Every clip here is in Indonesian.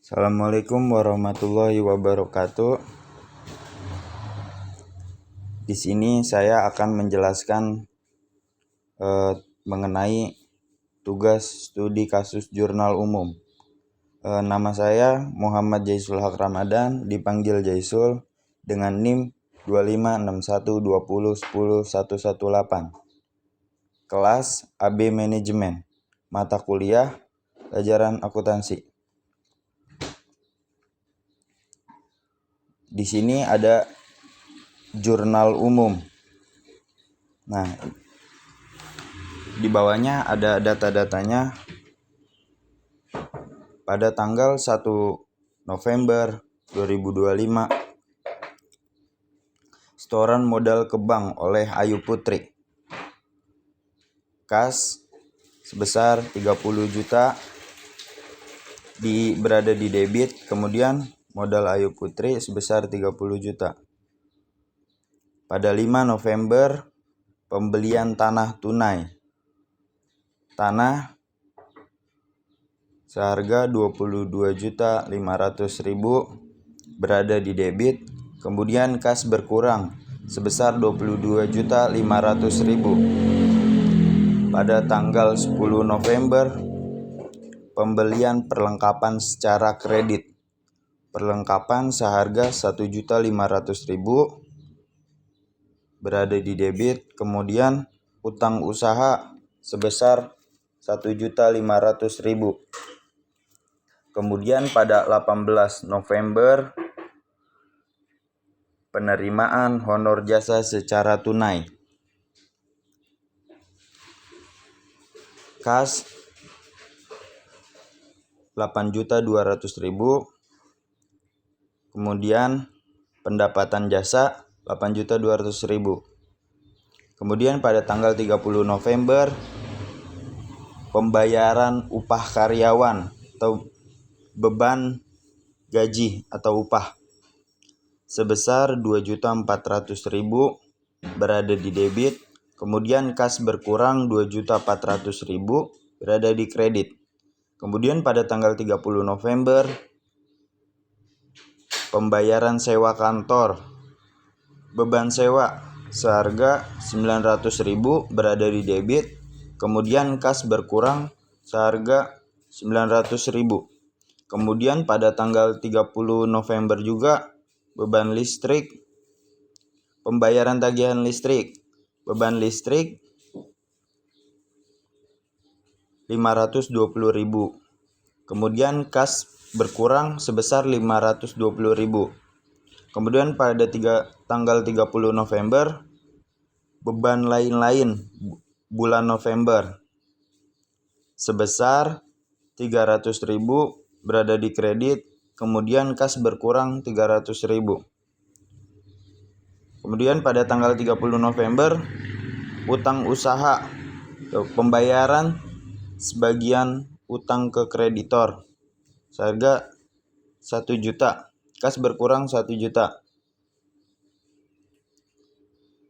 Assalamualaikum warahmatullahi wabarakatuh. Di sini saya akan menjelaskan mengenai tugas studi kasus jurnal umum. Nama saya Muhammad Jaisul Haq Ramadan, dipanggil Jaisul, dengan NIM 256120101118. Kelas AB Manajemen, mata kuliah pelajaran akuntansi. Di sini ada jurnal umum. Nah, di bawahnya ada data-datanya pada tanggal 1 November 2025. Setoran modal ke bank oleh Ayu Putri. Kas sebesar 30 juta berada di debit, kemudian modal Ayu Putri sebesar 30 juta. Pada 5 November pembelian tanah tunai. Tanah seharga 22.500.000 berada di debit, kemudian kas berkurang sebesar 22.500.000. Pada tanggal 10 November pembelian perlengkapan secara kredit. Perlengkapan seharga 1.500.000 berada di debit, kemudian utang usaha sebesar 1.500.000. Kemudian pada 18 November penerimaan honor jasa secara tunai. Kas 8.200.000. Kemudian pendapatan jasa 8.200.000. Kemudian pada tanggal 30 November pembayaran upah karyawan atau beban gaji atau upah sebesar 2.400.000 berada di debit, kemudian kas berkurang 2.400.000 berada di kredit. Kemudian pada tanggal 30 November pembayaran sewa kantor, beban sewa seharga 900.000 berada di debit, kemudian kas berkurang seharga 900.000. Kemudian pada tanggal 30 November juga beban listrik, pembayaran tagihan listrik, beban listrik 520.000. Kemudian kas berkurang sebesar 520.000. Kemudian pada tanggal 30 November beban lain-lain bulan November sebesar 300.000 berada di kredit, kemudian kas berkurang 300.000. Kemudian pada tanggal 30 November utang usaha, pembayaran sebagian utang ke kreditor seharga 1 juta, kas berkurang 1 juta.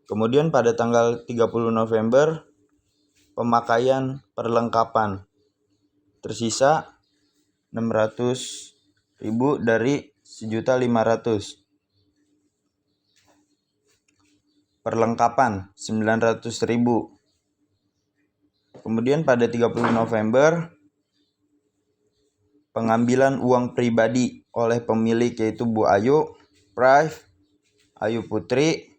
Kemudian pada tanggal 30 November pemakaian perlengkapan tersisa 600.000 dari 1.500.000. Perlengkapan 900.000. Kemudian pada 30 November pengambilan uang pribadi oleh pemilik yaitu Bu Ayu Putri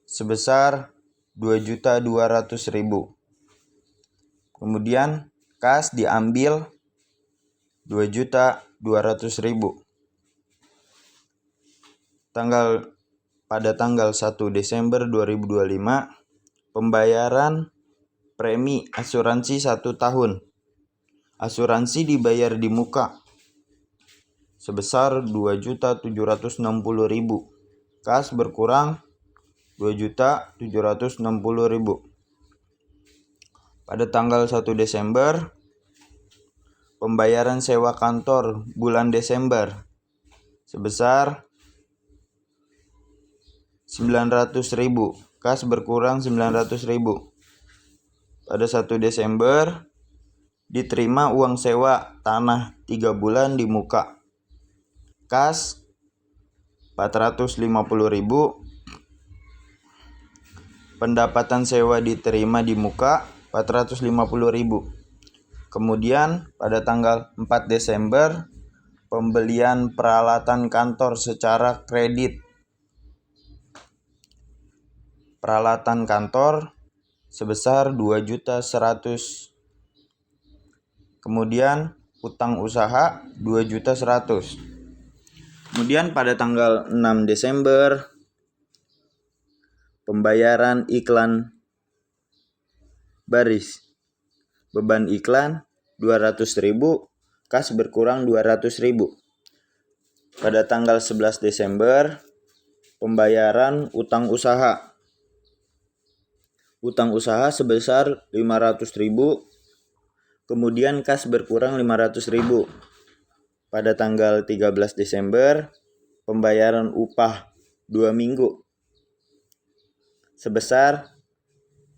sebesar 2.200.000. Kemudian kas diambil 2.200.000. Pada tanggal 1 Desember 2025 pembayaran premi asuransi 1 tahun. Asuransi dibayar di muka sebesar 2.760.000. Kas berkurang 2.760.000. Pada tanggal 1 Desember pembayaran sewa kantor bulan Desember sebesar 900.000. Kas berkurang 900.000. Pada 1 Desember diterima uang sewa tanah 3 bulan di muka Kas 450.000. Pendapatan sewa diterima di muka 450.000. Kemudian pada tanggal 4 Desember pembelian peralatan kantor secara kredit. Peralatan kantor sebesar 2.100.000. Kemudian utang usaha 2.100.000. Kemudian pada tanggal 6 Desember pembayaran iklan baris. Beban iklan 200.000, kas berkurang 200.000. Pada tanggal 11 Desember pembayaran utang usaha. Utang usaha sebesar 500.000, kemudian kas berkurang 500.000. Pada tanggal 13 Desember pembayaran upah 2 minggu sebesar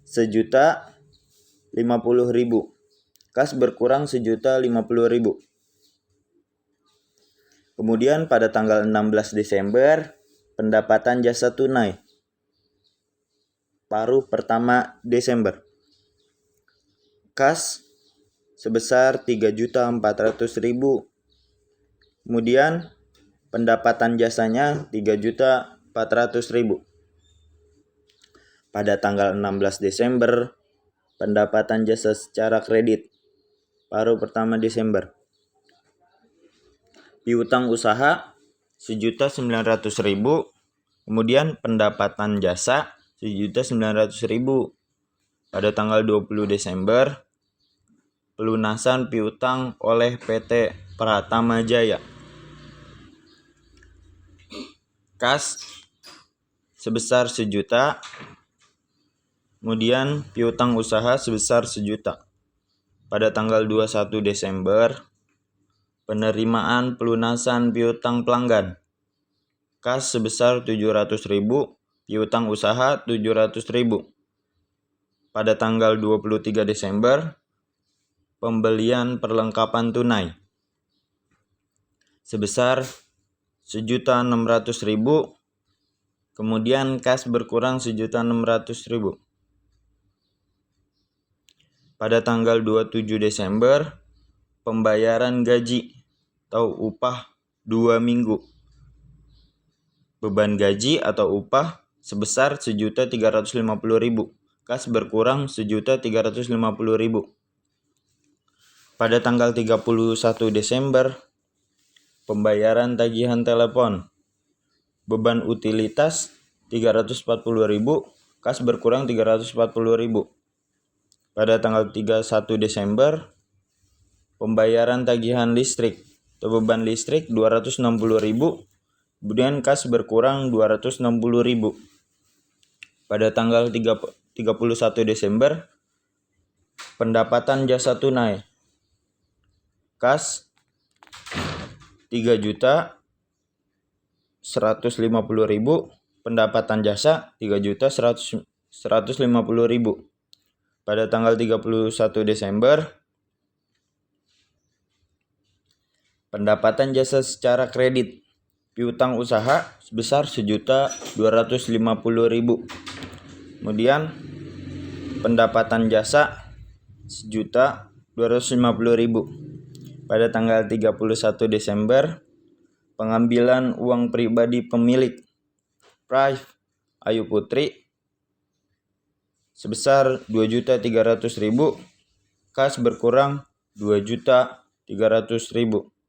1.050.000, kas berkurang 1.050.000. Kemudian pada tanggal 16 Desember pendapatan jasa tunai paruh pertama Desember, kas sebesar 3.400.000. Kemudian pendapatan jasanya 3.400.000. Pada tanggal 16 Desember pendapatan jasa secara kredit paruh pertama Desember. Piutang usaha 1.900.000. Kemudian pendapatan jasa 1.900.000. Pada tanggal 20 Desember pelunasan piutang oleh PT Pratama Jaya. Kas sebesar 1 juta. Kemudian piutang usaha sebesar 1 juta. Pada tanggal 21 Desember penerimaan pelunasan piutang pelanggan. Kas sebesar 700.000, piutang usaha 700.000. Pada tanggal 23 Desember pembelian perlengkapan tunai sebesar 1.600.000, kemudian kas berkurang 1.600.000. Pada tanggal 27 Desember pembayaran gaji atau upah 2 minggu. Beban gaji atau upah sebesar 1.350.000, kas berkurang 1.350.000. Pada tanggal 31 Desember pembayaran tagihan telepon. Beban utilitas 340.000, kas berkurang 340.000. Pada tanggal 31 Desember pembayaran tagihan listrik atau beban listrik 260.000, kemudian kas berkurang 260.000. Pada tanggal 31 Desember pendapatan jasa tunai. Kas 3.150.000, pendapatan jasa 3.150.000. Pada tanggal 31 Desember pendapatan jasa secara kredit. Piutang usaha sebesar 1.250.000. Kemudian pendapatan jasa 1.250.000. Pada tanggal 31 Desember pengambilan uang pribadi pemilik Prive Ayu Putri sebesar 2.300.000, kas berkurang 2.300.000.